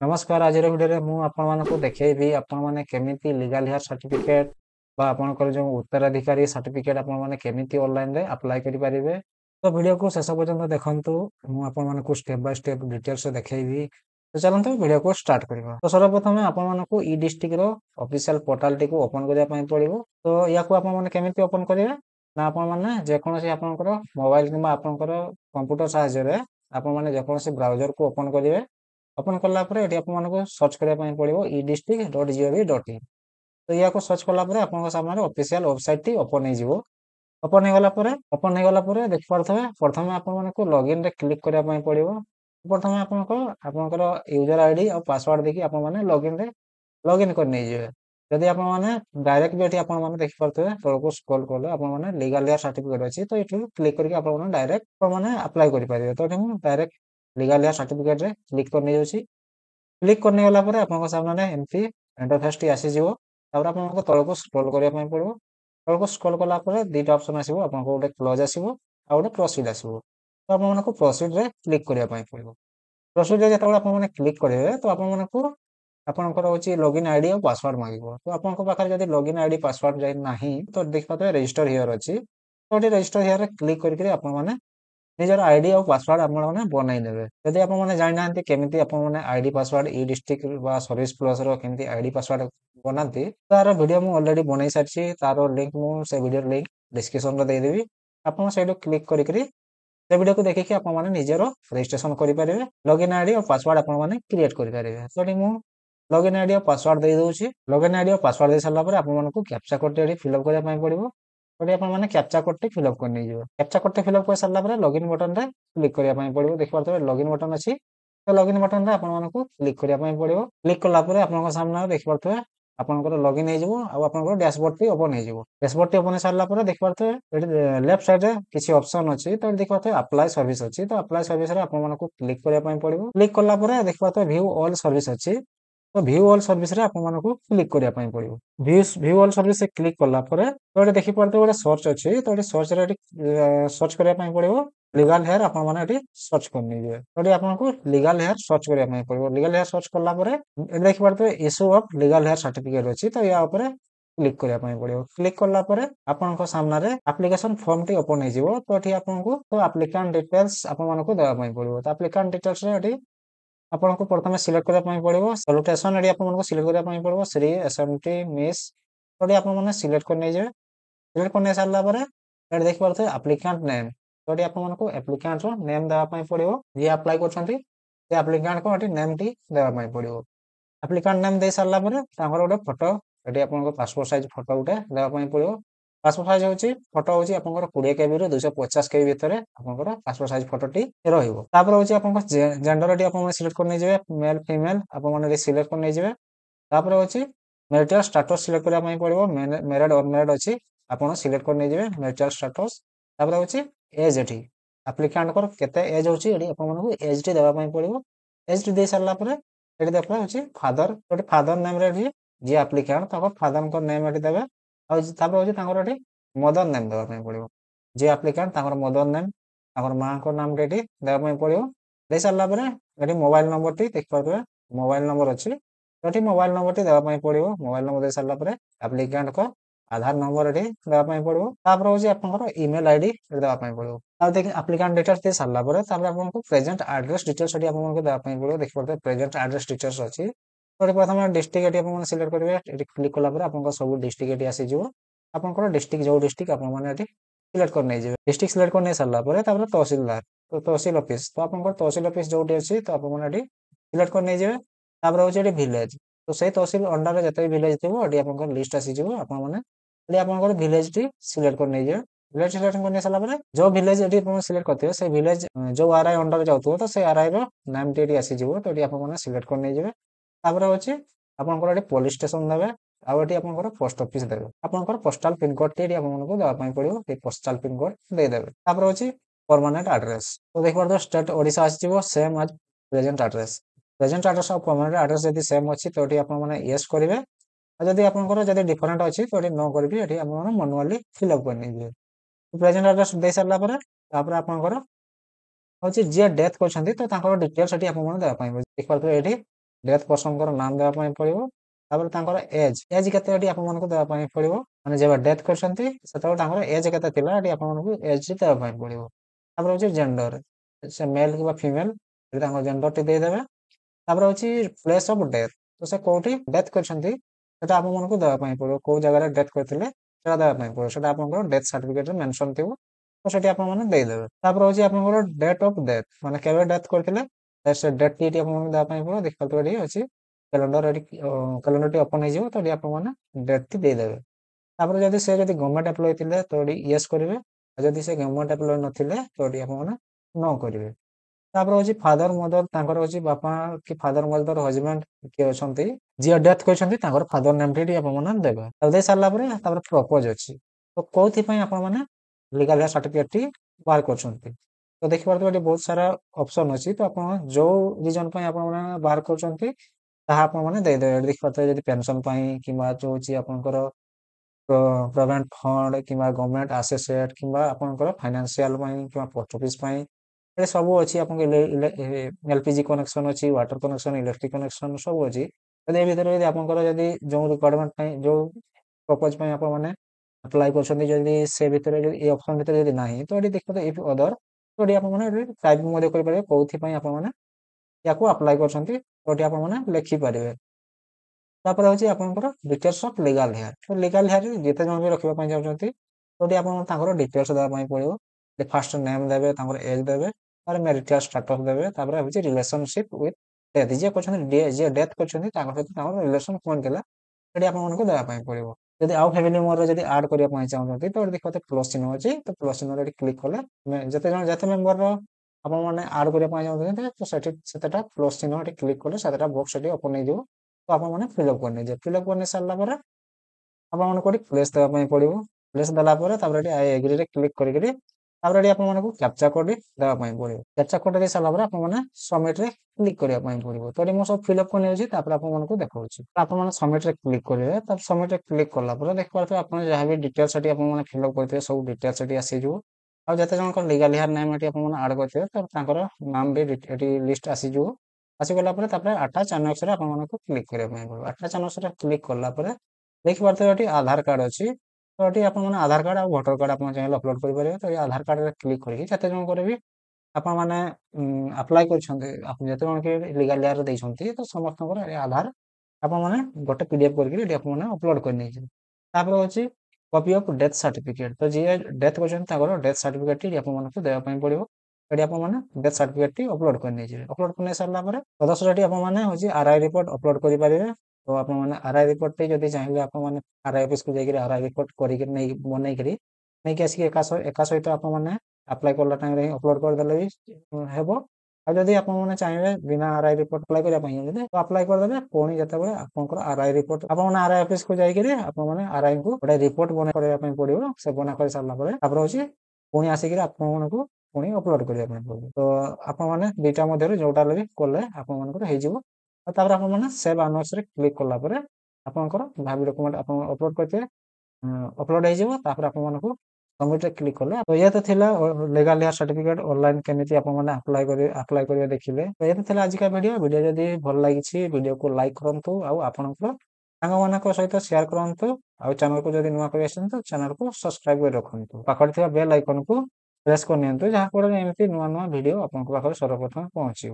नमस्कार आज भिडियो मु आपको देखी आपण मैंने केमी लीगल हेयर सर्टिफिकेट आपंकर जो उत्तराधिकारी सर्टिफिकेट आपमि ऑनलाइन रे अप्लाई करेंगे। तो वीडियो को शेष पर्यंत देखु मुझे स्टेप बाय स्टेप डिटेल्स देखी। तो चलते वीडियो को स्टार्ट करवा। तो सर्वप्रथम आपको ई डिस्ट्रिक्ट ऑफिशियल पोर्टल टी ओपन करने पड़ो। तो या केमी ओपन करेंगे ना आपने जेकोसी आपंकर मोबाइल कि कंप्यूटर साहाय्य आपने जेकोसी ब्राउजर को ओपन करेंगे। ओपन कलापर ये आपको सर्च करने पड़ो ई डिस्ट्रिक्ट डट जीओवी डट इन। तो या सर्च कलापर आप सामने ऑफिशियल वेबसाइट टी ओपन हो। ओपन हो गला देखिपे प्रथम आपको लॉगिन रे क्लिक करने पड़ो। प्रथम आपंकर यूजर आईडी और पासवर्ड देखिए आपने लॉगिन कर नहीं जाए। जदि आपने डायरेक्ट भी ये देखिपे तौक स्क्रॉल कले आपने लीगल हेयर सर्टिफिकेट अच्छी तो ये क्लिक करके आपने डायरेक्ट मैंने अप्लाई करेंगे। तो ये डायरेक्ट लीगल हेयर सर्टिफिकेट रे क्लिक करने जाऊँगी। क्लिक करने गला आपको सामने एमती इंटरफेस टी आसीଯିव। आपको तौक स्क्रॉल करने पड़ो। तौक स्क्रॉल कलापर दुईटा ऑप्शन आसो आपको गोटे क्लोज आसो आ गए प्रोसीड आसो। तो आपको प्रोसीड रे क्लिक करने पड़ो। प्रोसीड रे जो आपने क्लिक करेंगे तो आपको आपंकर हूँ लॉगिन आईडी और पासवर्ड मांगो। तो आपको पाखे जब लॉगिन आईडी पासवर्ड जाए ना तो देखिए रजिस्टर हियर अच्छी। तो ये रजिस्टर हियर क्लिक करके आपने निजर आईडी और पासवर्ड आपने बनईदे। जदि आपने जाना केमी आपने ID password e district service plus केमी आईडी पासवर्ड बनाती तार वीडियो मुझे ऑलरेडी बनई सारी। तार लिंक मुझे वीडियो लिंक डिस्क्रिप्शन में देदेवी। आप क्लिक करी से वीडियो को देखिए आपने निजर रजिस्ट्रेशन करेंगे। लॉगिन आईडी और पासवर्ड आपने क्रिएट करेंगे। तो ये मुझे लॉगिन आईडी और पासवर्ड दे दूसरी। लॉगिन आईडी और पासवर्ड दे सारापर आपको कैप्चा कोड टी फिलअप करने पड़ो। तो आपने कैप्चा कोड टी फिलअप कर नहीं जाए। कैप्चा कोड टी फिलअप कर सारापर लॉगिन बटन रे क्लिक करने पड़ो। देखिए लॉगिन बटन अच्छी। तो लॉगिन बटन रे आपको क्लिक करने पड़ो। क्लिक कलापर आप सामने देखिए आपंकर लॉगिन हो डैशबोर्ड टी ओपन हो। डैशबोर्ड टी ओपन सारापर देखिए लेफ्ट साइड रे किसी ऑप्शन अच्छी। तो देखिए अप्लाई सर्विस अच्छी। तो अप्लाई सर्विस रे आपको क्लिक करने पड़ो। क्लिक कलापर देखिए व्यू ऑल सर्विस अच्छी। तो व्यू ऑल सर्विस रे आपको क्लिक करने पड़ो। व्यू ऑल सर्विस से क्लिक कलापर तो ये देखिए गोटे सर्च अच्छी। तो ये सर्च रे सर्च करने पड़ो लीगल हेयर आपने सर्च करने। तो आपको लीगल हेयर सर्च करने पड़ो। लीगल हेयर सर्च कलापर देखिए issue of legal heir certificate अच्छी। तो या क्लिक करने पड़ो। क्लिक कलापर आपंक सामने एप्लिकेशन फॉर्म टी ओपन हो। तो ये आपको तो एप्लिकेंट डिटेल्स आपको देवाई पड़ो। तो एप्लिकेंट डिटेल्स आपको प्रथम सिलेक्ट करने पड़ो। सैलुटेशन ये आपको सिलेक्ट करने पड़ो श्री एसएमटी मिस। तो ये आपने सिलेक्ट करने जाए। सिलेक्ट करने सारापर ये देखिए एप्लिकेंट नेम। तो ये आपको एप्लिकेंट नेम देवाई पड़ो। जी अप्लाई कर एप्लिकेंट को नेम टी देवाई पड़ो। एप्लिकेंट नेम दे सारापर गोटे फोटो ये आपको पासपोर्ट साइज फोटो गोटे देवाई पड़ो। पासपोर्ट साइज हूँ फोटो हूँ आप 20 KB रू 250 KB भितर आपंकर पासपोर्ट साइज फोटो टी रहा। हूँ आप जेंडर टी आप सिलेक्ट करने जाए मेल फीमेल आपने सिलेक्ट करने जाए। हूँ मैरिटल स्टाटस सिलेक्ट करने पड़ो मैरिड अनमैरिड अच्छी आप सिलेक्ट करने जाए मैरिटल स्टाटस। हूँ एज एटी एप्लिकेंट केते एज होची आपको एज टी देवाई पड़ो। एज टी दे सारापर ये देखा हूँ फादर गोटे फादर नेम रे जी एप्लिकेंट फादर नेम ये देवे। हूँ मदर नेम देवाई पड़ो। जी एप्लिकेंट मदर नेम माँ को नाम टी देवाई पड़ो। दे सारापर ये मोबाइल नंबर टी देखिए मोबाइल नंबर अच्छी। तो ये मोबाइल नंबर टी देवाई पड़ो। मोबाइल नंबर दे सारापर एप्लिकेंट को आधार नंबर ये देवाई पड़ो। हूँ आप इमेल आईडी देवाई पड़ो। देखिए एप्लिकेंट डिटेल्स दे सारापर आपको प्रेजेंट एड्रेस डिटेल्स आपको देवाई पड़ो। देखिए प्रेजेंट एड्रेस डिटेल्स अच्छी। तो प्रथम डिस्ट्रिक्ट ये सिलेक्ट करेंगे। क्लिक कलापर आप सब डिस्ट्रिक्ट ये आसीज। आपंकर डिस्ट्रिक्ट जो डिस्ट्रिक्ट आपने सिलेक्ट करने जाए। डिस्ट्रिक्ट सिलेक्ट करने सारापर तहसीलदार तो तहसील ऑफिस। तो आप तहसील ऑफिस जो अच्छी तो आपने सिलेक्ट करने जाए। हूँ विलेज तो से तहसील अंडर जिते विलेज थी ये आप लिस्ट आसीज। आप विलेज टी सिलेक्ट करने जाए। विलेज सिलेक्ट करने सारापर जो विलेज ये सिलेक्ट करते से विलेज जो आरआई अंडर जाऊँ तो से आरआई नाम टी आसीज। तो ये आपने सिलेक्ट करने जाए। हूँ आपंकर पुलिस स्टेशन देवे आउे आप पोस्ट ऑफिस देवे। आपंकर पोस्टाल पिनकोड टी आपको देवाई पड़ो। पोस्टाल पिनकोड देदेवे। हूँ परमानेंट एड्रेस तो देखिए स्टेट ओडिशा आसीज सेम आज प्रेजेंट एड्रेस। प्रेजेंट एड्रेस और परमानेंट एड्रेस जब सेम अच्छी तो ये आपने येस करेंगे। जदि आपंकर डिफरेंट अच्छी तो ये न करेंगे आप मैनुअली फिलअप करने। प्रेजेंट एड्रेस दे सारापर आपंकर हूँ जी डेथ कर डिटेल्स आपको देवाई देखिए ये ଡେଥ୍ ପର୍ସନଙ୍କର ନାମ ଦେବା ପାଇଁ ପଡ଼ିବ। ତାପରେ ତାଙ୍କର ଏଜ୍ କେତେ ଏଠି ଆପଣମାନଙ୍କୁ ଦେବା ପାଇଁ ପଡ଼ିବ। ମାନେ ଯେବେ ଡେଥ୍ କରିଛନ୍ତି ସେତେବେଳେ ତାଙ୍କର ଏଜ୍ କେତେ ଥିଲା ଏଠି ଆପଣମାନଙ୍କୁ ଏଜ୍ ଦେବା ପାଇଁ ପଡ଼ିବ। ତାପରେ ହେଉଛି ଜେଣ୍ଡର, ସେ ମେଲ୍ କିମ୍ବା ଫିମେଲ୍ ଏଠି ତାଙ୍କ ଜେଣ୍ଡରଟି ଦେଇଦେବେ। ତାପରେ ହେଉଛି ପ୍ଲେସ୍ ଅଫ୍ ଡେଥ୍, ତ ସେ କୋଉଠି ଡେଥ୍ କରିଛନ୍ତି ସେଟା ଆପଣମାନଙ୍କୁ ଦେବା ପାଇଁ ପଡ଼ିବ। କୋଉ ଜାଗାରେ ଡେଥ୍ କରିଥିଲେ ସେଟା ଦେବା ପାଇଁ ପଡ଼ିବ। ସେଟା ଆପଣଙ୍କର ଡେଥ୍ ସାର୍ଟିଫିକେଟରେ ମେନସନ୍ ଥିବ, ତ ସେଠି ଆପଣମାନେ ଦେଇଦେବେ। ତାପରେ ହେଉଛି ଆପଣଙ୍କର ଡେଟ୍ ଅଫ୍ ଡେଥ୍, ମାନେ କେବେ ଡେଥ୍ କରିଥିଲେ ସେ ଡେଟ୍ଟି ଏଠି ଆପଣମାନଙ୍କୁ ଦେବା ପାଇଁ ପଡ଼ିବ। ଦେଖିପାରୁଥିବେ ଏଠି ଅଛି କ୍ୟାଲେଣ୍ଡର, ଏଠି କ୍ୟାଲେଣ୍ଡରଟି ଓପନ୍ ହେଇଯିବ, ତ ଏଠି ଆପଣମାନେ ଡେଟ୍ଟି ଦେଇଦେବେ। ତାପରେ ଯଦି ସେ ଯଦି ଗଭର୍ଣ୍ଣମେଣ୍ଟ ଏମ୍ପ୍ଲୟ ଥିଲେ ତ ଏଠି ୟେସ୍ କରିବେ, ଆଉ ଯଦି ସେ ଗଭର୍ଣ୍ଣମେଣ୍ଟ ଏମ୍ପ୍ଲୟ ନଥିଲେ ତ ଏଠି ଆପଣମାନେ ନ କରିବେ। ତାପରେ ହେଉଛି ଫାଦର ମଦର, ତାଙ୍କର ହେଉଛି ବାପା କି ଫାଦର ମଦର ହଜବେଣ୍ଡ କିଏ ଅଛନ୍ତି ଯିଏ ଡେଥ୍ କରିଛନ୍ତି ତାଙ୍କର ଫାଦର ନେମ୍ଟି ଏଠି ଆପଣମାନେ ଦେବେ। ଆଉ ଦେଇ ସାରିଲା ପରେ ତାପରେ ପ୍ରପୋଜ ଅଛି, ତ କୋଉଥିପାଇଁ ଆପଣମାନେ ଲିଗାଲ ହେୟାର ସାର୍ଟିଫିକେଟଟି ବାହାର କରୁଛନ୍ତି। ତ ଦେଖିପାରୁଥିବେ ଏଠି ବହୁତ ସାରା ଅପସନ୍ ଅଛି, ତ ଆପଣ ଯୋଉ ରିଜନ ପାଇଁ ଆପଣମାନେ ବାହାର କରୁଛନ୍ତି ତାହା ଆପଣମାନେ ଦେଇଦେବେ। ଏଠି ଦେଖିପାରୁଥିବେ ଯଦି ପେନସନ ପାଇଁ କିମ୍ବା ଯୋଉ ହେଉଛି ଆପଣଙ୍କର ପ୍ରୋଭିଡେଣ୍ଟ ଫଣ୍ଡ କିମ୍ବା ଗଭର୍ଣ୍ଣମେଣ୍ଟ ଆସେସେଟ୍ କିମ୍ବା ଆପଣଙ୍କର ଫାଇନାନ୍ସିଆଲ ପାଇଁ କିମ୍ବା ପୋଷ୍ଟ ଅଫିସ ପାଇଁ ଏ ସବୁ ଅଛି। ଆପଣଙ୍କ ଏଲପିଜି କନେକ୍ସନ ଅଛି, ୱାଟର କନେକ୍ସନ, ଇଲେକ୍ଟ୍ରିକ କନେକ୍ସନ ସବୁ ଅଛି। ଯଦି ଏ ଭିତରେ ଯଦି ଆପଣଙ୍କର ଯଦି ଯୋଉ ରିକ୍ୱାରମେଣ୍ଟ ପାଇଁ ଯୋଉ ପର୍ପଜ ପାଇଁ ଆପଣମାନେ ଆପ୍ଲାଏ କରୁଛନ୍ତି ଯଦି ସେ ଭିତରେ ଯଦି ଏ ଅପସନ ଭିତରେ ଯଦି ନାହିଁ ତ ଏଠି ଦେଖିପାରୁଥିବେ ଇଫ୍ ଅଦର, ତ ଏଠି ଆପଣମାନେ ଏଠି ଟାଇପିଂ ମଧ୍ୟ କରିପାରିବେ କୋଉଥିପାଇଁ ଆପଣମାନେ ୟାକୁ ଆପ୍ଲାଏ କରୁଛନ୍ତି, ତ ଏଠି ଆପଣମାନେ ଲେଖିପାରିବେ। ତାପରେ ହେଉଛି ଆପଣଙ୍କର ଡିଟେଲ୍ସ ଅଫ ଲିଗାଲ ହେୟାର, ତ ଲିଗାଲ ହେୟାର ଯେତେ ଜଣ ବି ରଖିବା ପାଇଁ ଚାହୁଁଛନ୍ତି ତ ଏଠି ଆପଣ ତାଙ୍କର ଡିଟେଲ୍ସ ଦେବା ପାଇଁ ପଡ଼ିବ। ଫାର୍ଷ୍ଟ ନେମ୍ ଦେବେ, ତାଙ୍କର ଏଜ୍ ଦେବେ, ତାପରେ ମ୍ୟାରିଟାଲ ଷ୍ଟାଟସ ଦେବେ, ତାପରେ ହେଉଛି ରିଲେସନସିପ ୱିଥ ଡେଥ୍, ଯିଏ କରିଛନ୍ତି ଯିଏ ଡେଥ୍ କରିଛନ୍ତି ତାଙ୍କ ସହିତ ତାଙ୍କର ରିଲେସନ କଣ ଥିଲା ସେଠି ଆପଣମାନଙ୍କୁ ଦେବା ପାଇଁ ପଡ଼ିବ। ଯଦି ଆଉ ଫ୍ୟାମିଲି ମେମ୍ବର ଯଦି ଆଡ୍ କରିବା ପାଇଁ ଚାହୁଁଛନ୍ତି ତ ଏଠି ଦେଖିପାରୁଥିବେ ପ୍ଲସ୍ ଚିହ୍ନ ଅଛି, ତ ପ୍ଲସ୍ ଚିହ୍ନରେ ଏଠି କ୍ଲିକ୍ କଲେ ଯେତେ ମେମ୍ବରର ଆପଣମାନେ ଆଡ୍ କରିବା ପାଇଁ ଚାହୁଁଛନ୍ତି ତ ସେଠି ସେତେଟା ପ୍ଲସ୍ ଚିହ୍ନ ଏଠି କ୍ଲିକ୍ କଲେ ସେତେଟା ବକ୍ସ ସେଠି ଓପନ୍ ହେଇଯିବ, ତ ଆପଣମାନେ ଫିଲ୍ଅପ୍ କରିନେଇଯିବେ। ଫିଲ୍ଅପ୍ କରିନେଇ ସାରିଲା ପରେ ଆପଣମାନଙ୍କୁ ଏଠି ପ୍ଲେସ୍ ଦେବା ପାଇଁ ପଡ଼ିବ। ପ୍ଲେସ୍ ଦେଲା ପରେ ତାପରେ ଏଠି ଆଇ ଏଗ୍ରିରେ କ୍ଲିକ୍ କରିକିରି ତାପରେ ଏଠି ଆପଣମାନଙ୍କୁ କ୍ୟାପଚା କୋଡ୍ ଦେବା ପାଇଁ ପଡ଼ିବ। କ୍ୟାପଚା କୋଡ୍ ଦେଇ ସାରିଲା ପରେ ଆପଣମାନେ ସବମିଟ୍ରେ କ୍ଲିକ୍ କରିବା ପାଇଁ ପଡ଼ିବ। ତ ଏଠି ମୁଁ ସବୁ ଫିଲ୍ଅପ୍ କରିନେଉଛି, ତାପରେ ଆପଣମାନଙ୍କୁ ଦେଖାଉଛି। ଆପଣମାନେ ସବମିଟ୍ରେ କ୍ଲିକ୍ କରିବେ, ତାପରେ ସବମିଟ୍ରେ କ୍ଲିକ୍ କଲା ପରେ ଦେଖିପାରୁଥିବେ ଆପଣ ଯାହା ବି ଡିଟେଲ୍ସ ସେଠି ଆପଣମାନେ ଫିଲ୍ଅପ୍ କରିଥିବେ ସବୁ ଡିଟେଲ୍ସ ସେଠି ଆସିଯିବ। ଆଉ ଯେତେ ଜଣଙ୍କର ଲିଗାଲ ହେୟାର ନେମ୍ ଏଠି ଆପଣମାନେ ଆଡ୍ କରିଥିବେ ତ ତାଙ୍କର ନାମ ବି ଏଠି ଲିଷ୍ଟ ଆସିଯିବ। ଆସିଗଲା ପରେ ତାପରେ ଆଟାଚ୍ ଆନେକ୍ସରେ ଆପଣମାନଙ୍କୁ କ୍ଲିକ୍ କରିବା ପାଇଁ ପଡ଼ିବ। ଆଟାଚ୍ ଆନେକ୍ସରେ କ୍ଲିକ୍ କଲା ପରେ ଦେଖିପାରୁଥିବେ ଏଠି ଆଧାର କାର୍ଡ ଅଛି, ତ ଏଠି ଆପଣମାନେ ଆଧାର କାର୍ଡ ଆଉ ଭୋଟର କାର୍ଡ ଆପଣ ଚାହିଁଲେ ଅପଲୋଡ କରିପାରିବେ। ତ ଏଇ ଆଧାର କାର୍ଡରେ କ୍ଲିକ୍ କରିକି ଯେତେ ଜଣଙ୍କର ବି ଆପଣମାନେ ଆପ୍ଲାଏ କରିଛନ୍ତି, ଯେତେ ଜଣ କି ଲିଗାଲ ହେୟାର ଦେଇଛନ୍ତି ତ ସମସ୍ତଙ୍କର ଏ ଆଧାର ଆପଣମାନେ ଗୋଟେ ପିଡିଏଫ୍ କରିକି ଏଠି ଆପଣମାନେ ଅପଲୋଡ କରି ନେଇଯିବେ। ତାପରେ ଅଛି କପି ଅଫ୍ ଡେଥ୍ ସାର୍ଟିଫିକେଟ, ତ ଯିଏ ଡେଥ୍ କରିଛନ୍ତି ତାଙ୍କର ଡେଥ୍ ସାର୍ଟିଫିକେଟଟି ଆପଣମାନଙ୍କୁ ଦେବା ପାଇଁ ପଡ଼ିବ। ଏଠି ଆପଣମାନେ ଡେଥ୍ ସାର୍ଟିଫିକେଟଟି ଅପଲୋଡ କରି ନେଇଯିବେ। ଅପଲୋଡ କରି ନେଇ ସାରିଲା ପରେ ସଦସ୍ୟ ଏଠି ଆପଣମାନେ ହେଉଛି ଆର୍ଆଇ ରିପୋର୍ଟ ଅପଲୋଡ କରିପାରିବେ। ତ ଆପଣମାନେ ଆର୍ଆଇ ରିପୋର୍ଟଟି ଯଦି ଚାହିଁବେ ଆପଣମାନେ ଆର୍ଆଇ ଅଫିସକୁ ଯାଇକିରି ଆର୍ଆଇ ରିପୋର୍ଟ କରିକି ବନେଇକିରି ନେଇକି ଆସିକି ଏକା ସହିତ ଆପଣମାନେ ଆପ୍ଲାଏ କଲା ଟାଇମ୍ରେ ହିଁ ଅପଲୋଡ କରିଦେଲେ ବି ହେବ। ଆଉ ଯଦି ଆପଣମାନେ ଚାହିଁବେ ବିନା ଆର୍ଆଇ ରିପୋର୍ଟ ଆପ୍ଲାଏ କରିବା ପାଇଁ ଚାହିଁବେ ତ ଆପ୍ଲାଏ କରିଦେବେ। ପୁଣି ଯେତେବେଳେ ଆପଣଙ୍କର ଆର୍ଆଇ ରିପୋର୍ଟ ଆପଣମାନେ ଆର୍ଆଇ ଅଫିସକୁ ଯାଇକିରି ଆପଣମାନେ ଆର୍ଆଇଙ୍କୁ ଗୋଟେ ରିପୋର୍ଟ ବନା କରିବା ପାଇଁ ପଡ଼ିବ। ସେ ବନା କରି ସାରିଲା ପରେ ତାପରେ ହେଉଛି ପୁଣି ଆସିକିରି ଆପଣମାନଙ୍କୁ ପୁଣି ଅପଲୋଡ କରିବା ପାଇଁ ପଡ଼ିବ। ତ ଆପଣମାନେ ଦୁଇଟା ମଧ୍ୟରୁ ଯୋଉଟା ବି କଲେ ଆପଣମାନଙ୍କର ହେଇଯିବ। ଆଉ ତାପରେ ଆପଣମାନେ ସେଭ୍ ଆନେକ୍ସରେ କ୍ଲିକ୍ କଲା ପରେ ଆପଣଙ୍କର ଯାହା ବି ଡକୁମେଣ୍ଟ ଆପଣ ଅପଲୋଡ କରିଥିବେ ଅପଲୋଡ ହେଇଯିବ। ତାପରେ ଆପଣମାନଙ୍କୁ ସବମିଟ୍ରେ କ୍ଲିକ୍ କଲେ ତ ଇଏ ତ ଥିଲା ଲିଗାଲ ହେୟାର ସାର୍ଟିଫିକେଟ ଅନଲାଇନ୍ କେମିତି ଆପଣମାନେ ଆପ୍ଲାଏ କରିବେ ଦେଖିଲେ। ତ ଇଏ ତ ଥିଲା ଆଜିକା ଭିଡ଼ିଓ ଯଦି ଭଲ ଲାଗିଛି ଭିଡ଼ିଓକୁ ଲାଇକ୍ କରନ୍ତୁ ଆଉ ଆପଣଙ୍କର ସାଙ୍ଗମାନଙ୍କ ସହିତ ସେୟାର କରନ୍ତୁ। ଆଉ ଚ୍ୟାନେଲକୁ ଯଦି ନୂଆ କରି ଆସିଛନ୍ତି ତ ଚ୍ୟାନେଲକୁ ସବସ୍କ୍ରାଇବ କରି ରଖନ୍ତୁ। ପାଖରେ ଥିବା ବେଲ୍ ଆଇକନକୁ ପ୍ରେସ୍ କରିନିଅନ୍ତୁ, ଯାହାଫଳରେ ଏମିତି ନୂଆ ନୂଆ ଭିଡ଼ିଓ ଆପଣଙ୍କ ପାଖରେ ସର୍ବପ୍ରଥମେ ପହଞ୍ଚିବ।